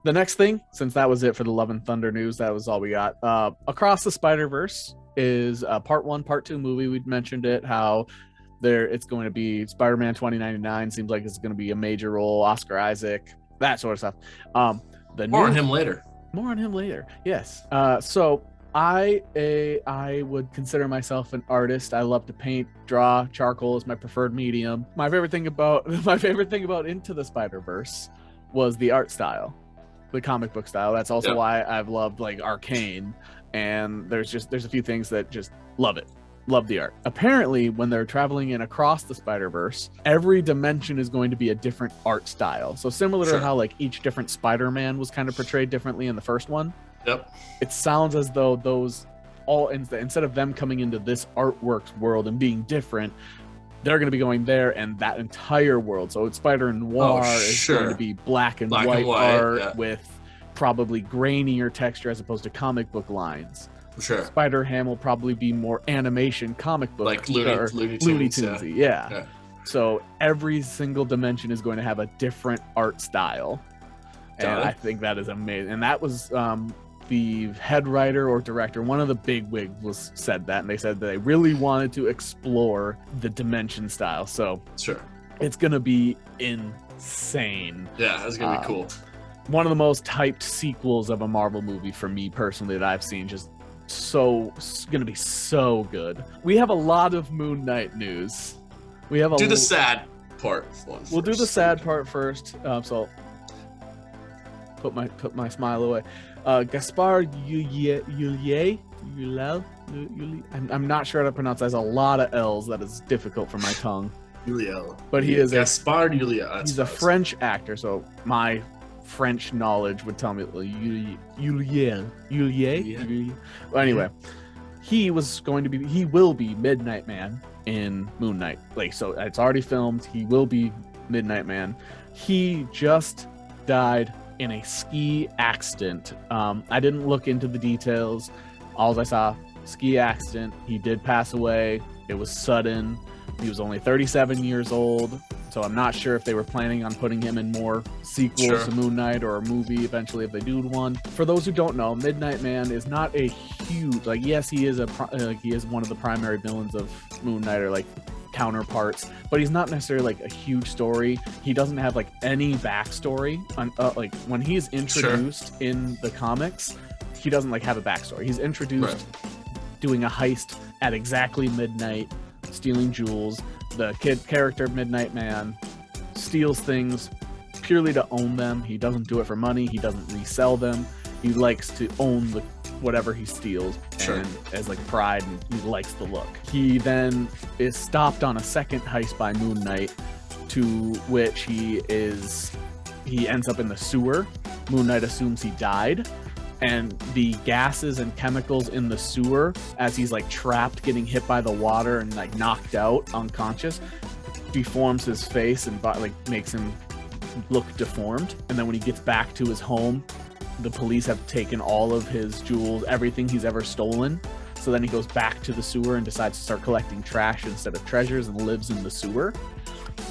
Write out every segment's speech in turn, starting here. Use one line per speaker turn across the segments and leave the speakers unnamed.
The next thing, since that was it for the Love and Thunder news, that was all we got. Across the Spider-Verse is a part 1, part 2 movie. We mentioned it, how it's going to be Spider-Man 2099. Seems like it's going to be a major role. Oscar Isaac, that sort of stuff.
More on him later.
More on him later. Yes. So I would consider myself an artist. I love to paint, draw. Charcoal is my preferred medium. My favorite thing about Into the Spider-Verse was the art style, the comic book style. That's also why I've loved like Arcane. And there's a few things that just love it. Love the art. Apparently, when they're traveling in across the Spider-Verse, every dimension is going to be a different art style. So similar to how like each different Spider-Man was kind of portrayed differently in the first one.
Yep.
It sounds as though those all, instead of them coming into this artworks world and being different, they're going to be going there and that entire world. So it's Spider-Noir is going to be black and white art with probably grainier texture as opposed to comic book lines.
Sure.
Spider-Ham will probably be more animation, comic book,
like Looney Tunes.
Yeah. So every single dimension is going to have a different art style, and I think that is amazing. And that was the head writer or director, one of the big wigs, said that, and they said that they really wanted to explore the dimension style. So it's going to be insane.
Yeah, it's going to be cool.
One of the most hyped sequels of a Marvel movie for me personally that I've seen. Just gonna be so good. We have a lot of Moon Knight news. We have
the sad part one.
We'll do the sad part first. So put my smile away. Gaspard Ulleil. I'm not sure how to pronounce that. There's a lot of L's that is difficult for my tongue.
Ulleil.
But he is
Gaspard Ulleil.
He's a French actor, so my French knowledge would tell me Ulleil. Well, anyway, he will be Midnight Man in Moon Knight. Like, so it's already filmed. He will be Midnight Man. He just died in a ski accident. I didn't look into the details. All I saw, ski accident. He did pass away. It was sudden. He was only 37 years old. So I'm not sure if they were planning on putting him in more sequels to Moon Knight or a movie eventually if they do one. For those who don't know, Midnight Man is not a huge, like, yes, he is one of the primary villains of Moon Knight, or like counterparts, but he's not necessarily like a huge story. He doesn't have like any backstory on like when he's introduced in the comics, he doesn't like have a backstory. He's introduced doing a heist at exactly midnight, stealing jewels. The character Midnight Man steals things purely to own them. He doesn't do it for money. He doesn't resell them. He likes to own whatever he steals, and as like pride, and he likes the look. He then is stopped on a second heist by Moon Knight, to which he ends up in the sewer. Moon Knight assumes he died, and the gases and chemicals in the sewer, as he's like trapped, getting hit by the water and like knocked out unconscious, deforms his face and like makes him look deformed. And then when he gets back to his home, the police have taken all of his jewels, everything he's ever stolen. So then he goes back to the sewer and decides to start collecting trash instead of treasures, and lives in the sewer.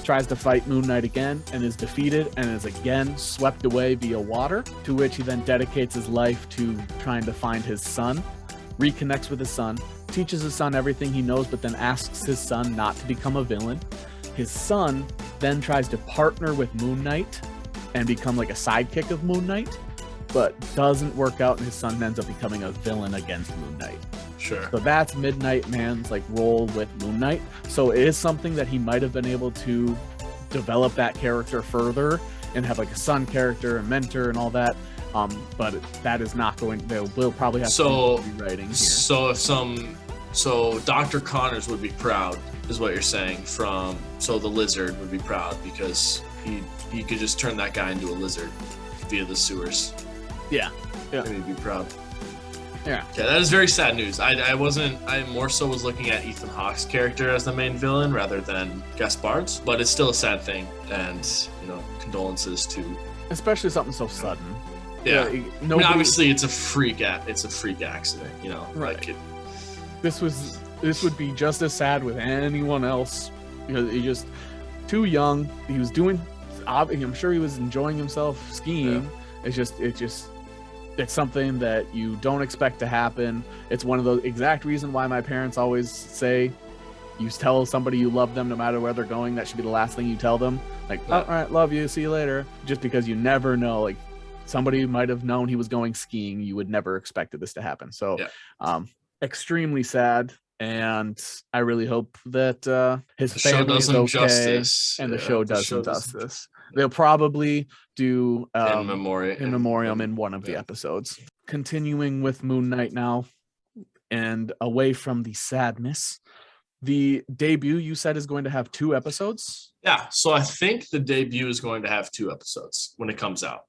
Tries to fight Moon Knight again and is defeated, and is again swept away via water, to which he then dedicates his life to trying to find his son, reconnects with his son, teaches his son everything he knows, but then asks his son not to become a villain. His son then tries to partner with Moon Knight and become like a sidekick of Moon Knight, but doesn't work out, and his son ends up becoming a villain against Moon Knight. So that's Midnight Man's like role with Moon Knight. So it is something that he might have been able to develop that character further and have like a son character, a mentor, and all that. But that is not going. They will probably have to be writing here.
So Dr. Connors would be proud, is what you're saying. So the Lizard would be proud because he could just turn that guy into a lizard via the sewers.
Yeah.
And he'd be proud.
Yeah.
Okay, that is very sad news. I more so was looking at Ethan Hawke's character as the main villain rather than Gaspard's, but it's still a sad thing, and condolences to,
especially something so sudden.
Yeah. I mean, obviously it's a freak accident,
Right.
Like
this would be just as sad with anyone else, because he's just too young. He was I'm sure he was enjoying himself skiing. It's something that you don't expect to happen. It's one of the exact reason why my parents always say, you tell somebody you love them no matter where they're going. That should be the last thing you tell them. Like, all right, love you, see you later. Just because you never know. Like, somebody might have known he was going skiing. You would never expected this to happen. So, extremely sad. And I really hope that his family is okay
justice.
And the show does some justice. They'll probably do
in memoriam
in one of the episodes. Continuing with Moon Knight now, and away from the sadness. The debut, you said, is going to have 2 episodes?
Yeah, so I think the debut is going to have 2 episodes when it comes out.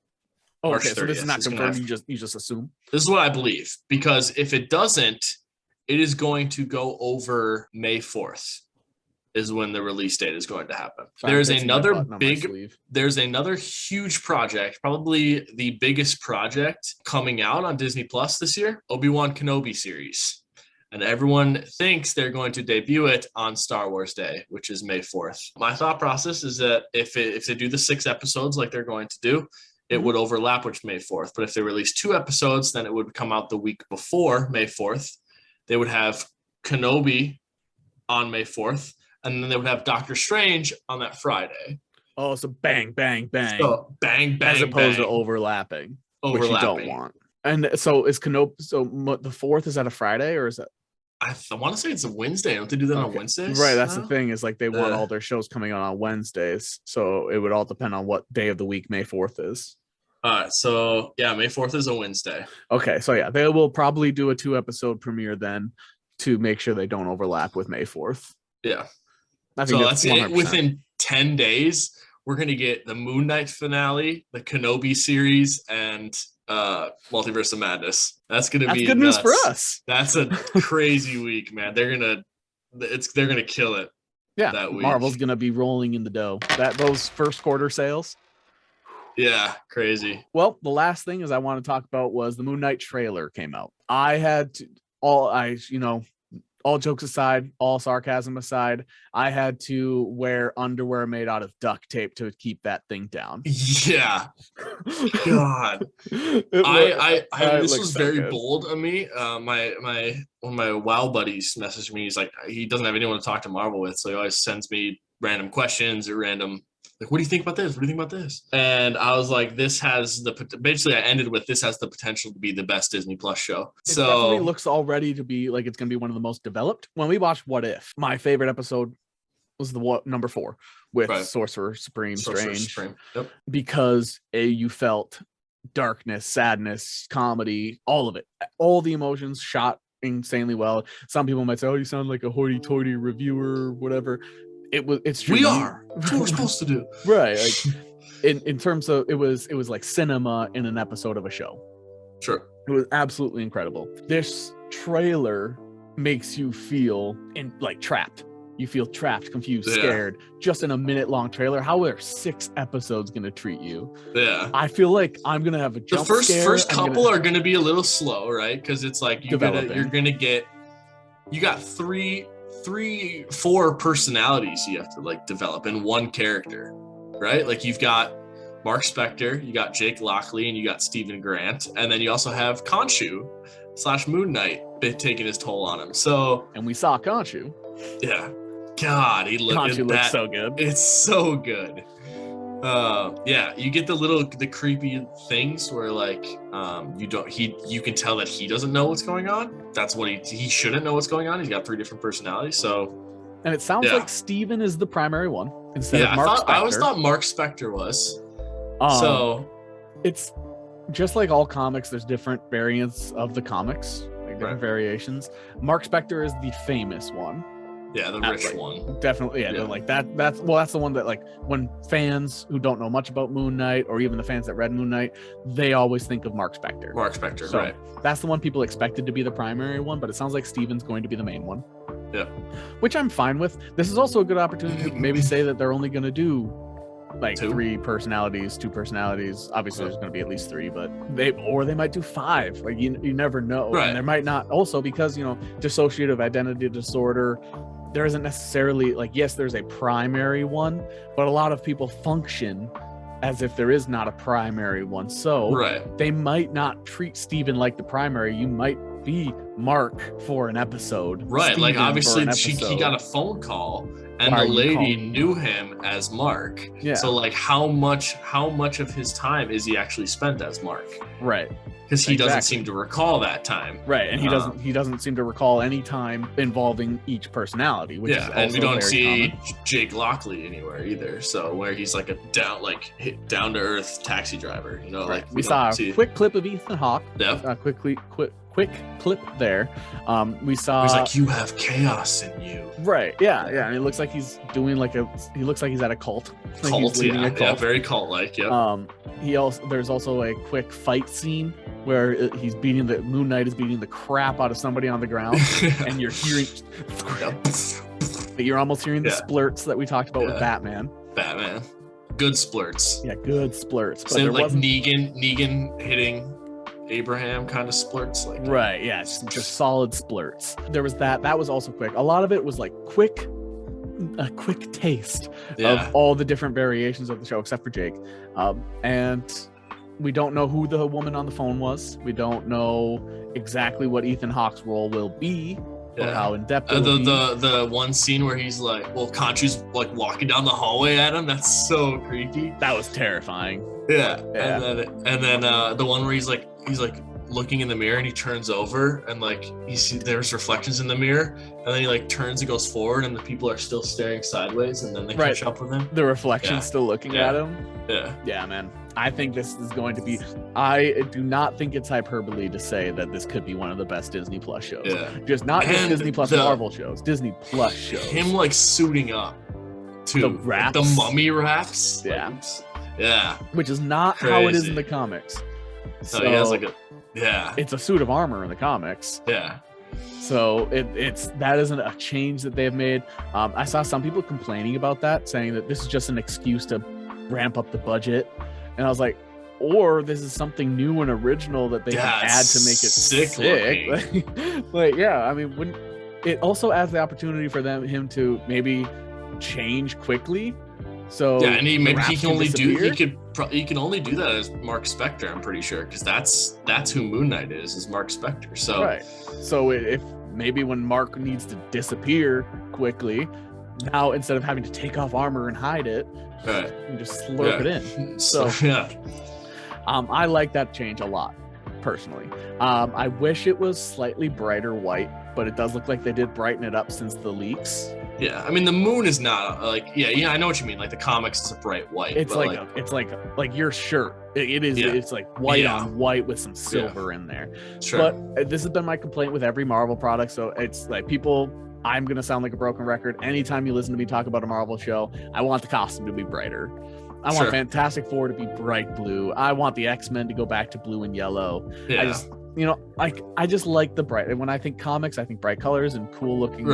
Okay, so this is not confirmed, you just assume?
This is what I believe, because if it doesn't, it is going to go over May 4th is when the release date is going to happen. There's another huge project, probably the biggest project coming out on Disney Plus this year, Obi-Wan Kenobi series. And everyone thinks they're going to debut it on Star Wars Day, which is May 4th. My thought process is that if they do the 6 episodes like they're going to do, it would overlap with May 4th. But if they release 2 episodes, then it would come out the week before May 4th. They would have Kenobi on May 4th, and then they would have Doctor Strange on that Friday.
Oh, so bang, bang, bang.
So bang, bang,
as opposed
bang.
To overlapping, which you don't want. And so is Kenobi, so the 4th, is that a Friday or is that?
I want to say it's a Wednesday. Don't they do that on Wednesdays?
Right, that's the thing, is like they want all their shows coming on Wednesdays. So it would all depend on what day of the week May 4th is.
All right, so yeah, May 4th is a Wednesday.
Okay, so yeah, they will probably do a 2-episode premiere then to make sure they don't overlap with May 4th.
Yeah.
I think
that's it. Within 10 days, we're going to get the Moon Knight finale, the Kenobi series, and Multiverse of Madness. That's going to be
good news for us.
That's a crazy week, man. They're going to kill it.
Yeah,
that week.
Marvel's going to be rolling in the dough. Those first quarter sales.
Yeah, crazy.
Well, the last thing I want to talk about was the Moon Knight trailer came out. All jokes aside, all sarcasm aside, I had to wear underwear made out of duct tape to keep that thing down.
Yeah. God. This was very bold of me. One of my WoW buddies messaged me. He's like, he doesn't have anyone to talk to Marvel with, so he always sends me random questions or random, like, what do you think about this? What do you think about this? And I was like, basically I ended with, this has the potential to be the best Disney Plus show.
It definitely looks already to be like it's going to be one of the most developed. When we watched What If, my favorite episode was number 4 with Sorcerer Supreme Strange.
Yep.
Because you felt darkness, sadness, comedy, all of it. All the emotions shot insanely well. Some people might say, oh, you sound like a hoity-toity reviewer, whatever. It's true.
We are. That's what we're supposed to do.
Right. Like in terms of it was like cinema in an episode of a show.
Sure.
It was absolutely incredible. This trailer makes you feel trapped. You feel trapped, confused, scared. Just in a minute-long trailer. How are 6 episodes going to treat you?
Yeah.
I feel like I'm going to have a jump scare.
The first couple are going to be a little slow, right? Because it's like you got 4 personalities you have to develop in one character, right? Like you've got Mark Spector, you got Jake Lockley, and you got Stephen Grant, and then you also have Khonshu / Moon Knight taking his toll on him. So,
and we saw Khonshu.
Yeah, God,
Khonshu looks so good.
It's so good. You get the creepy things where you can tell that he doesn't know what's going on. That's what he shouldn't know what's going on. He's got 3 different personalities. So,
and it sounds like Steven is the primary one instead of Mark Spector.
I always thought Mark Spector was. So
it's just like all comics. There's different variants of the comics, different variations. Mark Spector is the famous one.
Yeah, the rich one.
Definitely, yeah. That's the one that when fans who don't know much about Moon Knight, or even the fans that read Moon Knight, they always think of Mark Spector. So right. That's the one people expected to be the primary one, but it sounds like Steven's going to be the main one.
Yeah. Which
I'm fine with. This is also a good opportunity to maybe say that they're only going to do 3 personalities, 2 personalities. Obviously, there's going to be at least 3, but they might do 5. You never know.
Right.
And there might not. Also, because dissociative identity disorder, there isn't necessarily yes, there's a primary one, but a lot of people function as if there is not a primary one. So
Right.
they might not treat Steven like the primary. You might be Mark for an episode.
Right. Like,
Steven
obviously,
for an
he
episode.
got a phone call, and
Why
the
are you
lady
calling?
knew him as Mark.
Yeah.
So, like, how much of his time is he actually spent as Mark?
Right.
Because he doesn't
Exactly.
seem to recall that time.
Right, and he doesn't seem to recall any time involving each personality, which is
Yeah,
also
and we don't
very
see
common.
Jake Lockley anywhere either. So where he's like a down to earth taxi driver, you know,
Right.
like
We saw a quick clip of Ethan Hawke.
Yep.
Quick clip there. We saw.
He's like, you have chaos in you.
Right. Yeah. Yeah. And it looks like he's doing he looks like he's at a cult. Like
Cult,
he's leading
yeah,
a cult.
yeah, very cult-like. Yep.
There's also a quick fight scene where Moon Knight is beating the crap out of somebody on the ground, and you're hearing, you're almost hearing the splurts that we talked about with Batman.
Batman, good splurts.
Yeah, good splurts. But
Same
there
like
wasn't.
Negan hitting Abraham kind of splurts, like
Right, yeah, just solid splurts. There was that was also quick. A lot of it was like a quick taste of all the different variations of the show, except for Jake. And we don't know who the woman on the phone was. We don't know exactly what Ethan Hawke's role will be, or how in depth.
The one scene where he's like, Khonshu's like walking down the hallway at him. That's so creepy.
That was terrifying.
Yeah. And then the one where he's like looking in the mirror and he turns over and like there's reflections in the mirror, and then he like turns and goes forward and the people are still staring sideways, and then they catch up with him.
The reflection's still looking at him.
Yeah,
man. I think this is going to be. I do not think it's hyperbole to say that this could be one of the best Disney Plus shows.
Yeah.
Just not just Disney Plus Marvel shows. Disney Plus shows.
Him like suiting up to
the wraps,
the mummy wraps.
Yeah.
Yeah.
Which is not how it is in the comics. So
he has like
it's a suit of armor in the comics.
Yeah.
So that isn't a change that they've made. I saw some people complaining about that, saying that this is just an excuse to ramp up the budget. And I was like, or this is something new and original that they can add to make it sick. Like, yeah, I mean, it also adds the opportunity for him to maybe change quickly. So
yeah, and he can only do that as Mark Spector, I'm pretty sure, because that's who Moon Knight is Mark Spector. So
right. So if maybe when Mark needs to disappear quickly, now instead of having to take off armor and hide it, you can just slurp it in. So I like that change a lot, personally. I wish it was slightly brighter white, but it does look like they did brighten it up since the leaks.
Yeah, I mean the moon is not like I know what you mean. Like the comics is a bright white.
It's like your shirt. It is. Yeah. It's like white on white with some silver in there. Sure. But this has been my complaint with every Marvel product. So it's like people. I'm gonna sound like a broken record. Anytime you listen to me talk about a Marvel show, I want the costume to be brighter. I want Fantastic Four to be bright blue. I want the X-Men to go back to blue and yellow. Yeah. I just like the bright. And when I think comics, I think bright colors and cool looking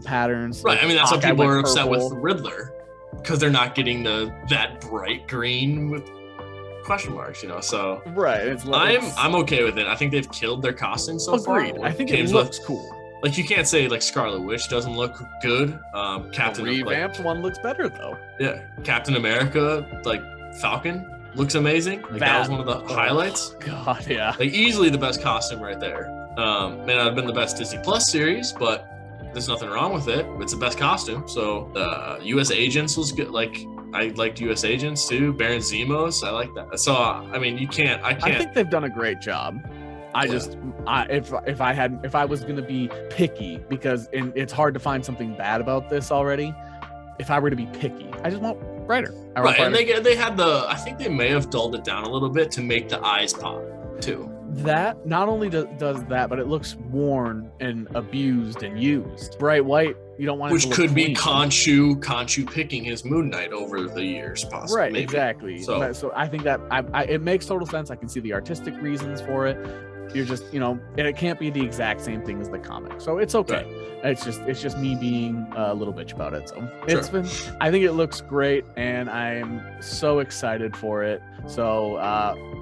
patterns.
Right. I mean, that's why people are upset with Riddler, because they're not getting that bright green with question marks, So
right.
I'm okay with it. I think they've killed their costume so far.
I think it looks cool.
Like you can't say like Scarlet Witch doesn't look good. Captain
the revamped one looks better though.
Yeah, Captain America, like Falcon, looks amazing. Like that was one of the highlights.
God, yeah.
Like easily the best costume right there. May not have been the best Disney Plus series, but there's nothing wrong with it. It's the best costume. So U.S. Agents was good. Like I liked U.S. Agents too. Baron Zemos, I like that. So I mean, I can't.
I think they've done a great job. If I was gonna be picky, because it's hard to find something bad about this already. If I were to be picky, I just want brighter.
Right, and they had I think they may have dulled it down a little bit to make the eyes pop too.
That not only does that, but it looks worn and abused and used. Bright white, you don't want it to look
could
clean.
Be Khonshu picking his Moon Knight over the years, possibly.
Right,
maybe.
Exactly. So I think that it makes total sense. I can see the artistic reasons for it. You're just, and it can't be the exact same thing as the comic, so it's okay. Right. It's just me being a little bitch about it. So I think it looks great, and I'm so excited for it. So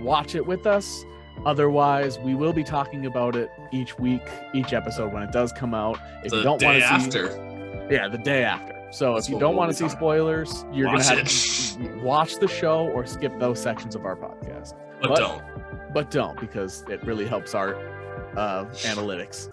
watch it with us. Otherwise, we will be talking about it each week, each episode when it does come out. If you don't want to see, the day after. So
That's
if you
what
don't
we'll
want
be
to see
talking
spoilers, you're going
Watch
to have to watch the show or skip those sections of our podcast.
But don't.
But don't, because it really helps our analytics.